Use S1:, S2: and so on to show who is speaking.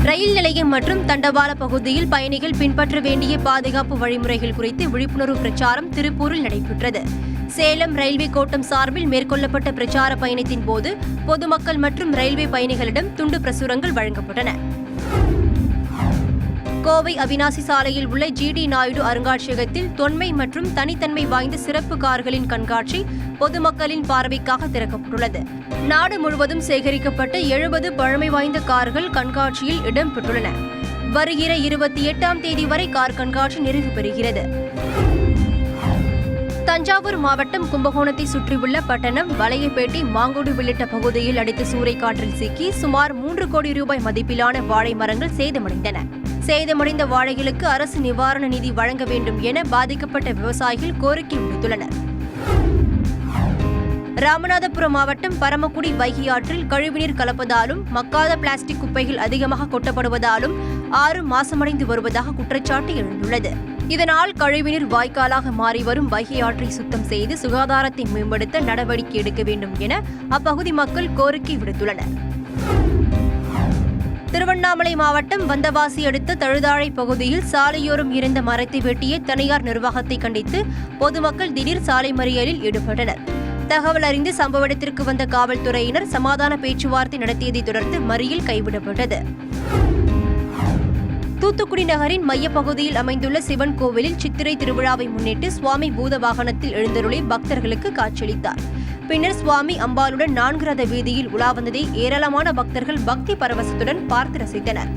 S1: ரயில் நிலையம் மற்றும் தண்டவாள பகுதியில் பயணிகள் பின்பற்ற வேண்டிய பாதுகாப்பு வழிமுறைகள் குறித்து விழிப்புணர்வு பிரச்சாரம் திருப்பூரில் நடைபெற்றது. சேலம் ரயில்வே கோட்டம் சார்பில் மேற்கொள்ளப்பட்ட பிரச்சார பயணத்தின் போது பொதுமக்கள் மற்றும் ரயில்வே பயணிகளிடம் துண்டு பிரசுரங்கள் வழங்கப்பட்டன. கோவை அவினாசி சாலையில் உள்ள ஜி.டி. நாயுடு அருங்காட்சியகத்தில் தொன்மை மற்றும் தனித்தன்மை வாய்ந்த சிறப்பு கார்களின் கண்காட்சி பொதுமக்களின் பார்வைக்காக திறக்கப்பட்டுள்ளது. நாடு முழுவதும் சேகரிக்கப்பட்ட 70 பழமை வாய்ந்த கார்கள் கண்காட்சியில் இடம்பெற்றுள்ளன. வருகிற 28ஆம் தேதி வரை கார் கண்காட்சி நிறைவு பெறுகிறது. தஞ்சாவூர் மாவட்டம் கும்பகோணத்தை சுற்றியுள்ள பட்டணம், வலையப்பேட்டை, மாங்கோடு உள்ளிட்ட பகுதியில் அடித்த சூறைக்காற்றில் சிக்கி சுமார் 3 கோடி ரூபாய் மதிப்பிலான வாழை மரங்கள் சேதமடைந்தன. சேதமடைந்த வாழைகளுக்கு அரசு நிவாரண நிதி வழங்க வேண்டும் என பாதிக்கப்பட்ட விவசாயிகள் கோரிக்கை விடுத்துள்ளனர். ராமநாதபுரம் மாவட்டம் பரமக்குடி வைகை ஆற்றில் கழிவுநீர் கலப்பதாலும் மக்காத பிளாஸ்டிக் குப்பைகள் அதிகமாக கொட்டப்படுவதாலும் ஆறு மாசமடைந்து வருவதாக குற்றச்சாட்டு எழுந்துள்ளது. இதனால் கழிவுநீர் வாய்க்காலாக மாறி வரும் வைகை ஆற்றை சுத்தம் செய்து சுகாதாரத்தை மேம்படுத்த நடவடிக்கை எடுக்க வேண்டும் என அப்பகுதி மக்கள் கோரிக்கை விடுத்துள்ளனர். திருவண்ணாமலை மாவட்டம் வந்தவாசி அடுத்த தழுதாழை பகுதியில் சாலையோரம் இருந்த மரத்தை வெட்டிய தனியார் நிர்வாகத்தை கண்டித்து பொதுமக்கள் திடீர் சாலை மறியலில் ஈடுபட்டனர். தகவல் அறிந்து சம்பவ இடத்திற்கு வந்த காவல்துறையினர் சமாதான பேச்சுவார்த்தை நடத்தியதை தொடர்ந்து மறியல் கைவிடப்பட்டது. தூத்துக்குடி நகரின் மையப்பகுதியில் அமைந்துள்ள சிவன் கோவிலில் சித்திரை திருவிழாவை முன்னிட்டு சுவாமி பூத வாகனத்தில் எழுந்தருளி பக்தர்களுக்கு காட்சியளித்தார். பின்னர் சுவாமி அம்பாளுடன் 4 ரத வீதியில் உலா வந்ததை ஏராளமான பக்தர்கள் பக்தி பரவசத்துடன் பார்த்து ரசித்தனர்.